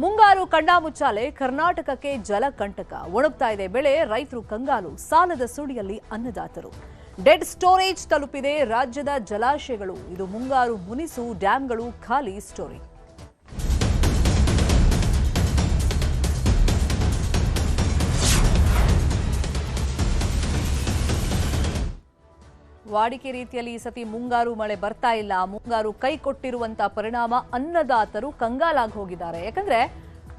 ಮುಂಗಾರು ಕಣ್ಣಾಮುಚ್ಚಾಲೆ ಕರ್ನಾಟಕಕ್ಕೆ ಜಲಕಂಟಕ ಒಣಗ್ತಾ ಇದೆ ಬೆಳೆ ರೈತರು ಕಂಗಾಲು ಸಾಲದ ಸುಳಿಯಲ್ಲಿ ಅನ್ನದಾತರು ಡೆಡ್ ಸ್ಟೋರೇಜ್ ತಲುಪಿದೆ ರಾಜ್ಯದ ಜಲಾಶಯಗಳು ಇದು ಮುಂಗಾರು ಮುನಿಸು ಡ್ಯಾಂಗಳು ಖಾಲಿ ಸ್ಟೋರಿ ವಾಡಿಕೆ ರೀತಿಯಲ್ಲಿ ಈ ಸತಿ ಮುಂಗಾರು ಮಳೆ ಬರ್ತಾ ಇಲ್ಲ ಮುಂಗಾರು ಕೈ ಕೊಟ್ಟಿರುವಂತ ಪರಿಣಾಮ ಅನ್ನದಾತರು ಕಂಗಾಲಾಗಿ ಹೋಗಿದ್ದಾರೆ ಯಾಕಂದ್ರೆ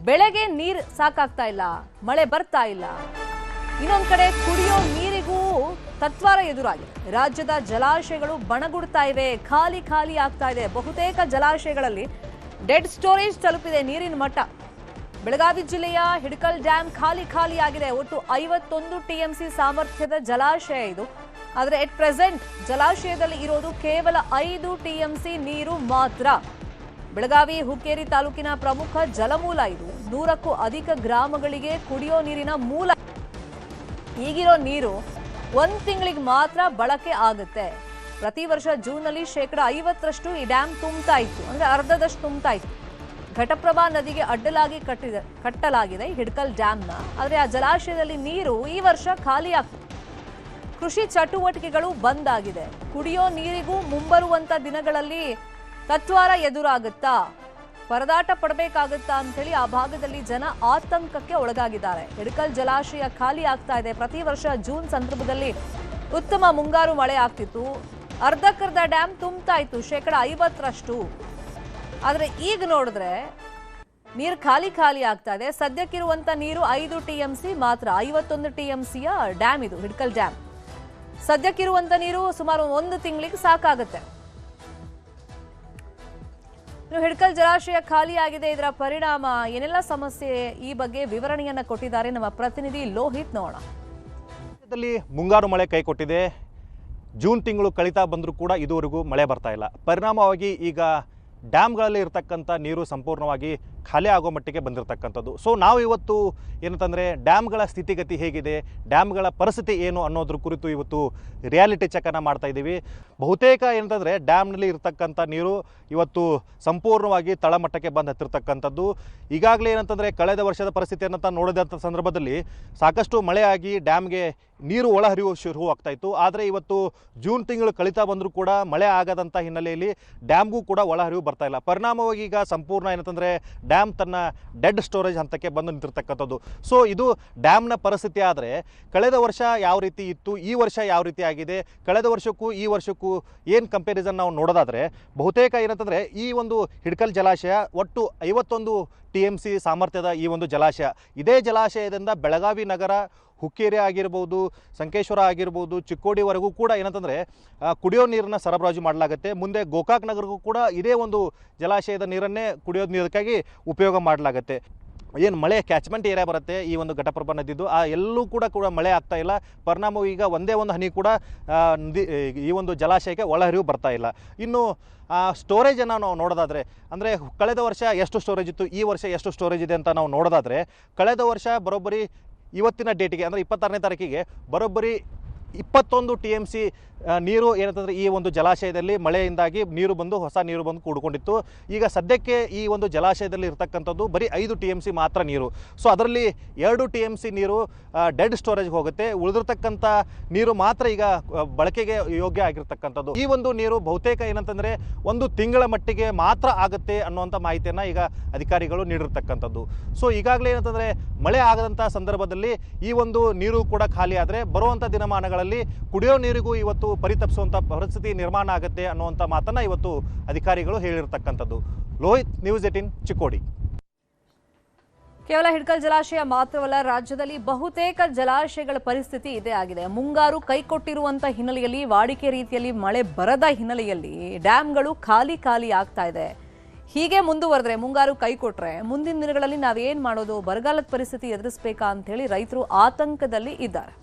ಬೆಳೆಗೆ ನೀರು ಸಾಕಾಗ್ತಾ ಇಲ್ಲ ಮಳೆ ಬರ್ತಾ ಇಲ್ಲ ಇನ್ನೊಂದ್ ಕಡೆ ಕುಡಿಯೋ ನೀರಿಗೂ ತತ್ವಾರ ಎದುರಾಗಿದೆ ರಾಜ್ಯದ ಜಲಾಶಯಗಳು ಬಣಗುಡ್ತಾ ಇವೆ ಖಾಲಿ ಖಾಲಿ ಆಗ್ತಾ ಇದೆ ಬಹುತೇಕ ಜಲಾಶಯಗಳಲ್ಲಿ ಡೆಡ್ ಸ್ಟೋರೇಜ್ ತಲುಪಿದೆ ನೀರಿನ ಮಟ್ಟ ಬೆಳಗಾವಿ ಜಿಲ್ಲೆಯ ಹಿಡಕಲ್ ಡ್ಯಾಂ ಖಾಲಿ ಖಾಲಿ ಆಗಿದೆ ಒಟ್ಟು 51 ಟಿಎಂಸಿ ಸಾಮರ್ಥ್ಯದ ಜಲಾಶಯ ಇದು ಆದರೆ ಎಟ್ ಪ್ರೆಸೆಂಟ್ ಜಲಾಶಯದಲ್ಲಿ ಇರೋದು ಕೇವಲ 5 ಟಿಎಂಸಿ ನೀರು ಮಾತ್ರ ಬೆಳಗಾವಿ ಹುಕ್ಕೇರಿ ತಾಲೂಕಿನ ಪ್ರಮುಖ ಜಲಮೂಲ ಇದು 100ಕ್ಕೂ ಅಧಿಕ ಗ್ರಾಮಗಳಿಗೆ ಕುಡಿಯೋ ನೀರಿನ ಮೂಲ ಈಗಿರೋ ನೀರು 1 ತಿಂಗಳಿಗೆ ಮಾತ್ರ ಬಳಕೆ ಆಗುತ್ತೆ ಪ್ರತಿ ವರ್ಷ ಜೂನ್ನಲ್ಲಿ 50% ಈ ಡ್ಯಾಂ ತುಂಬ್ತಾ ಇತ್ತು ಅಂದ್ರೆ ಅರ್ಧದಷ್ಟು ತುಂಬ್ತಾ ಇತ್ತು ಘಟಪ್ರಭಾ ನದಿಗೆ ಅಡ್ಡಲಾಗಿ ಕಟ್ಟಲಾಗಿದೆ ಹಿಡಕಲ್ ಡ್ಯಾಂನ ಆದರೆ ಆ ಜಲಾಶಯದಲ್ಲಿ ನೀರು ಈ ವರ್ಷ ಖಾಲಿ ಆಗ್ತದೆ ಕೃಷಿ ಚಟುವಟಿಕೆಗಳು ಬಂದ್ ಆಗಿದೆ ಕುಡಿಯೋ ನೀರಿಗೂ ಮುಂಬರುವಂತ ದಿನಗಳಲ್ಲಿ ತತ್ವಾರ ಎದುರಾಗುತ್ತಾ ಪರದಾಟ ಪಡಬೇಕಾಗುತ್ತಾ ಅಂತೇಳಿ ಆ ಭಾಗದಲ್ಲಿ ಜನ ಆತಂಕಕ್ಕೆ ಒಳಗಾಗಿದ್ದಾರೆ ಹಿಡಕಲ್ ಜಲಾಶಯ ಖಾಲಿ ಆಗ್ತಾ ಇದೆ ಪ್ರತಿ ವರ್ಷ ಜೂನ್ ಸಂದರ್ಭದಲ್ಲಿ ಉತ್ತಮ ಮುಂಗಾರು ಮಳೆ ಆಗ್ತಿತ್ತು ಅರ್ಧಕ್ಕರ್ಧ ಡ್ಯಾಂ ತುಂಬ್ತಾ ಇತ್ತು 50%. ಆದ್ರೆ ಈಗ ನೋಡಿದ್ರೆ ನೀರು ಖಾಲಿ ಆಗ್ತಾ ಇದೆ ಸದ್ಯಕ್ಕಿರುವಂತ ನೀರು 5 ಟಿಎಂಸಿ ಮಾತ್ರ 51 ಟಿಎಂಸಿಯ ಡ್ಯಾಮ್ ಇದು ಹಿಡಕಲ್ ಡ್ಯಾಮ್ ಸದ್ಯಕ್ಕಿರುವಂತ ನೀರು ಸುಮಾರು 1 ತಿಂಗಳಿಗೆ ಸಾಕಾಗುತ್ತೆ ಹಿಡಕಲ್ ಜಲಾಶಯ ಖಾಲಿ ಆಗಿದೆ ಇದರ ಪರಿಣಾಮ ಏನೆಲ್ಲ ಸಮಸ್ಯೆ ಈ ಬಗ್ಗೆ ವಿವರಣೆಯನ್ನ ಕೊಟ್ಟಿದ್ದಾರೆ ನಮ್ಮ ಪ್ರತಿನಿಧಿ ಲೋಹಿತ್ ನೋಡೋಣ ಮುಂಗಾರು ಮಳೆ ಕೈ ಕೊಟ್ಟಿದೆ ಜೂನ್ ತಿಂಗಳು ಕಳೀತಾ ಬಂದರೂ ಕೂಡ ಇದುವರೆಗೂ ಮಳೆ ಬರ್ತಾ ಇಲ್ಲ ಪರಿಣಾಮವಾಗಿ ಈಗ ಡ್ಯಾಮ್ಗಳಲ್ಲಿ ಇರತಕ್ಕಂಥ ನೀರು ಸಂಪೂರ್ಣವಾಗಿ ಖಾಲಿ ಆಗೋ ಮಟ್ಟಿಗೆ ಬಂದಿರತಕ್ಕಂಥದ್ದು ಸೊ ನಾವು ಇವತ್ತು ಏನಂತಂದರೆ ಡ್ಯಾಮ್ಗಳ ಸ್ಥಿತಿಗತಿ ಹೇಗಿದೆ ಡ್ಯಾಮ್ಗಳ ಪರಿಸ್ಥಿತಿ ಏನು ಅನ್ನೋದ್ರ ಕುರಿತು ಇವತ್ತು ರಿಯಾಲಿಟಿ ಚೆಕನ್ನು ಮಾಡ್ತಾ ಇದ್ದೀವಿ ಬಹುತೇಕ ಏನಂತಂದರೆ ಡ್ಯಾಮ್ನಲ್ಲಿ ಇರತಕ್ಕಂಥ ನೀರು ಇವತ್ತು ಸಂಪೂರ್ಣವಾಗಿ ತಳಮಟ್ಟಕ್ಕೆ ಬಂದು ಹತ್ತಿರ್ತಕ್ಕಂಥದ್ದು ಈಗಾಗಲೇ ಏನಂತಂದರೆ ಕಳೆದ ವರ್ಷದ ಪರಿಸ್ಥಿತಿಯನ್ನು ನೋಡಿದಂಥ ಸಂದರ್ಭದಲ್ಲಿ ಸಾಕಷ್ಟು ಮಳೆಯಾಗಿ ಡ್ಯಾಮ್ಗೆ ನೀರು ಒಳಹರಿವು ಶುರು ಆಗ್ತಾಯಿತ್ತು ಆದರೆ ಇವತ್ತು ಜೂನ್ ತಿಂಗಳು ಕಳೀತಾ ಬಂದರೂ ಕೂಡ ಮಳೆ ಆಗದಂಥ ಹಿನ್ನೆಲೆಯಲ್ಲಿ ಡ್ಯಾಮ್ಗೂ ಕೂಡ ಒಳಹರಿವು ಬರ್ತಾ ಇಲ್ಲ ಪರಿಣಾಮವಾಗಿ ಈಗ ಸಂಪೂರ್ಣ ಏನಂತಂದರೆ ಡ್ಯಾಮ್ ತನ್ನ ಡೆಡ್ ಸ್ಟೋರೇಜ್ ಹಂತಕ್ಕೆ ಬಂದು ನಿಂತಿರ್ತಕ್ಕಂಥದ್ದು ಸೊ ಇದು ಡ್ಯಾಮ್ನ ಪರಿಸ್ಥಿತಿ ಆದರೆ ಕಳೆದ ವರ್ಷ ಯಾವ ರೀತಿ ಇತ್ತು ಈ ವರ್ಷ ಯಾವ ರೀತಿ ಆಗಿದೆ ಕಳೆದ ವರ್ಷಕ್ಕೂ ಈ ವರ್ಷಕ್ಕೂ ಏನು ಕಂಪ್ಯಾರಿಸನ್ ನಾವು ನೋಡೋದಾದರೆ ಬಹುತೇಕ ಏನಂತಂದರೆ ಈ ಒಂದು ಹಿಡಕಲ್ ಜಲಾಶಯ ಒಟ್ಟು 51 ಟಿಎಂಸಿ ಸಾಮರ್ಥ್ಯದ ಈ ಒಂದು ಜಲಾಶಯ ಇದೇ ಜಲಾಶಯದಿಂದ ಬೆಳಗಾವಿ ನಗರ ಹುಕ್ಕೇರಿ ಆಗಿರ್ಬೋದು ಸಂಕೇಶ್ವರ ಆಗಿರ್ಬೋದು ಚಿಕ್ಕೋಡಿವರೆಗೂ ಕೂಡ ಏನಂತಂದರೆ ಕುಡಿಯೋ ನೀರನ್ನು ಸರಬರಾಜು ಮಾಡಲಾಗುತ್ತೆ ಮುಂದೆ ಗೋಕಾಕ್ ನಗರಕ್ಕೂ ಕೂಡ ಇದೇ ಒಂದು ಜಲಾಶಯದ ನೀರನ್ನೇ ಕುಡಿಯೋ ನೀರಕ್ಕಾಗಿ ಉಪಯೋಗ ಮಾಡಲಾಗುತ್ತೆ ಏನು ಮಳೆ ಕ್ಯಾಚ್ಮೆಂಟ್ ಏರಿಯಾ ಬರುತ್ತೆ ಈ ಒಂದು ಘಟಪ್ರಭಾ ನದಿದ್ದು ಆ ಎಲ್ಲೂ ಕೂಡ ಮಳೆ ಆಗ್ತಾ ಇಲ್ಲ ಪರಿಣಾಮವು ಈಗ ಒಂದೇ ಒಂದು ಹನಿ ಕೂಡ ಈ ಒಂದು ಜಲಾಶಯಕ್ಕೆ ಒಳಹರಿವು ಬರ್ತಾ ಇಲ್ಲ ಇನ್ನು ಸ್ಟೋರೇಜನ್ನು ನಾವು ನೋಡೋದಾದರೆ ಅಂದರೆ ಕಳೆದ ವರ್ಷ ಎಷ್ಟು ಸ್ಟೋರೇಜ್ ಇತ್ತು ಈ ವರ್ಷ ಎಷ್ಟು ಸ್ಟೋರೇಜ್ ಇದೆ ಅಂತ ನಾವು ನೋಡೋದಾದರೆ ಕಳೆದ ವರ್ಷ ಬರೋಬ್ಬರಿ ಇವತ್ತಿನ ಡೇಟಿಗೆ ಅಂದರೆ 26ನೇ ತಾರೀಕಿಗೆ ಬರೋಬ್ಬರಿ 21 ಟಿಎಂಸಿ ನೀರು ಏನಂತಂದರೆ ಈ ಒಂದು ಜಲಾಶಯದಲ್ಲಿ ಮಳೆಯಿಂದಾಗಿ ಹೊಸ ನೀರು ಬಂದು ಕೂಡ್ಕೊಂಡಿತ್ತು ಈಗ ಸದ್ಯಕ್ಕೆ ಈ ಒಂದು ಜಲಾಶಯದಲ್ಲಿ ಇರತಕ್ಕಂಥದ್ದು ಬರೀ 5 ಟಿಎಂಸಿ ಮಾತ್ರ ನೀರು ಸೊ ಅದರಲ್ಲಿ 2 ಟಿಎಂಸಿ ನೀರು ಡೆಡ್ ಸ್ಟೋರೇಜ್ಗೆ ಹೋಗುತ್ತೆ ಉಳಿದಿರ್ತಕ್ಕಂಥ ನೀರು ಮಾತ್ರ ಈಗ ಬಳಕೆಗೆ ಯೋಗ್ಯ ಆಗಿರ್ತಕ್ಕಂಥದ್ದು ಈ ಒಂದು ನೀರು ಬಹುತೇಕ ಏನಂತಂದರೆ 1 ತಿಂಗಳ ಮಟ್ಟಿಗೆ ಮಾತ್ರ ಆಗುತ್ತೆ ಅನ್ನುವಂಥ ಮಾಹಿತಿಯನ್ನು ಈಗ ಅಧಿಕಾರಿಗಳು ನೀಡಿರ್ತಕ್ಕಂಥದ್ದು ಸೊ ಈಗಾಗಲೇ ಏನಂತಂದರೆ ಮಳೆ ಆಗದಂಥ ಸಂದರ್ಭದಲ್ಲಿ ಈ ಒಂದು ನೀರು ಕೂಡ ಖಾಲಿ ಆದರೆ ಬರುವಂಥ ದಿನಮಾನಗಳಲ್ಲಿ ಕುಡಿಯೋ ನೀರಿಗೂ ಇವತ್ತು ಪರಿತಪಿಸುವಂಥ ಪರಿಸ್ಥಿತಿ ನಿರ್ಮಾಣ ಆಗುತ್ತೆ ಅನ್ನುವಂಥ ಮಾತನ್ನು ಇವತ್ತು ಅಧಿಕಾರಿಗಳು ಹೇಳಿರ್ತಕ್ಕಂಥದ್ದು ಲೋಹಿತ್ ನ್ಯೂಸ್ 18 ಚಿಕ್ಕೋಡಿ ಕೇವಲ ಹಿಡಕಲ್ ಜಲಾಶಯ ಮಾತ್ರವಲ್ಲ ರಾಜ್ಯದಲ್ಲಿ ಬಹುತೇಕ ಜಲಾಶಯಗಳ ಪರಿಸ್ಥಿತಿ ಇದೇ ಆಗಿದೆ ಮುಂಗಾರು ಕೈಕೊಟ್ಟಿರುವಂತ ಹಿನ್ನೆಲೆಯಲ್ಲಿ ವಾಡಿಕೆ ರೀತಿಯಲ್ಲಿ ಮಳೆ ಬರದ ಹಿನ್ನೆಲೆಯಲ್ಲಿ ಡ್ಯಾಂಗಳು ಖಾಲಿ ಆಗ್ತಾ ಇದೆ ಹೀಗೆ ಮುಂದುವರೆದ್ರೆ ಮುಂಗಾರು ಕೈಕೊಟ್ರೆ ಮುಂದಿನ ದಿನಗಳಲ್ಲಿ ನಾವೇನ್ ಮಾಡೋದು ಬರಗಾಲದ ಪರಿಸ್ಥಿತಿ ಎದುರಿಸಬೇಕಾ ಅಂತ ಹೇಳಿ ರೈತರು ಆತಂಕದಲ್ಲಿ ಇದ್ದಾರೆ